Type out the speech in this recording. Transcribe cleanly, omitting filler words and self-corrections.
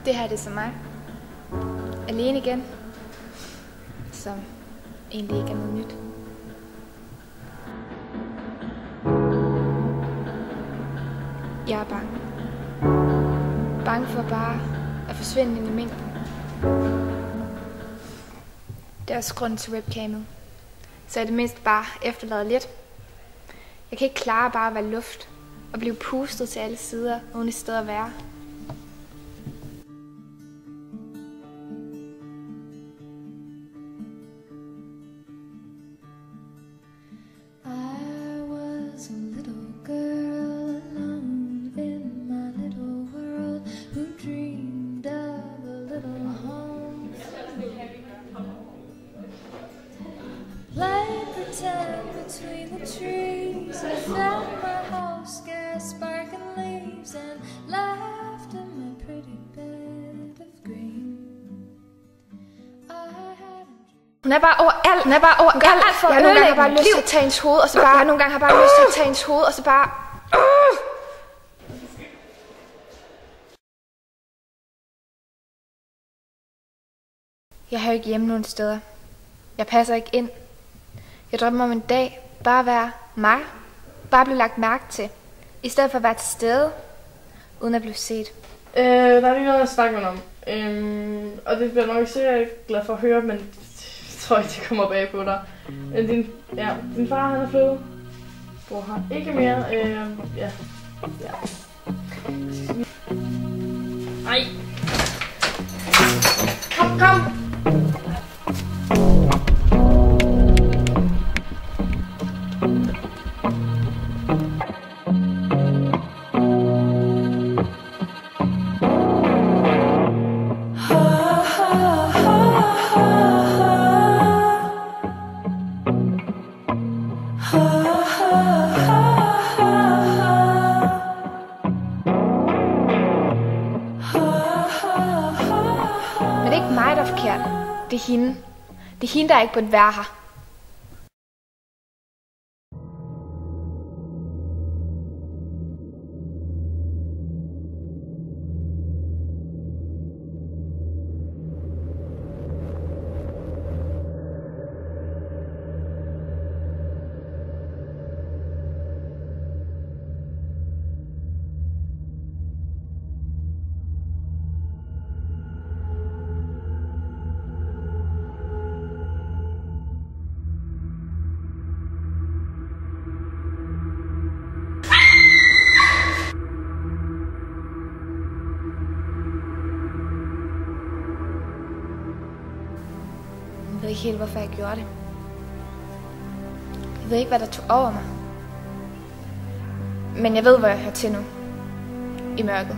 Det her det er så mig. Alene igen. Som egentlig ikke er noget nyt. Jeg er bange. Bange for bare at forsvinde ind i mængden. Det er også grunden til webcamet. Så jeg det mindst bare efterlader lidt. Jeg kan ikke klare bare at være luft og blive pustet til alle sider, uden et sted at være. Between the trees, I found my house, gas, sparking leaves, and laughed in my pretty bed of green. Hun er bare overalt. Hun er bare overalt. Jeg har nogle gange bare lyst til at tage hendes hoved, og så bare. Jeg har nogle gange bare lyst til at tage hendes hoved, og så bare. Jeg har jo ikke hjemme nogen steder. Jeg passer ikke ind. Jeg drømmer om en dag bare at være mig. Bare blive lagt mærke til. I stedet for at være til stede, uden at blive set. Der er lige noget at snakke om. Og det bliver nok sikkert glad for at høre, men jeg tror ikke, det kommer bag på dig. Din far han er flyttet. Bror har ikke mere. Ja. Ej. Kom. Men det er ikke mig, der er forkert. Det er hende. Det er hende, der ikke burde være her. Jeg ved ikke helt, hvorfor jeg gjorde det. Jeg ved ikke, hvad der tog over mig. Men jeg ved, hvor jeg hører til nu. I mørket.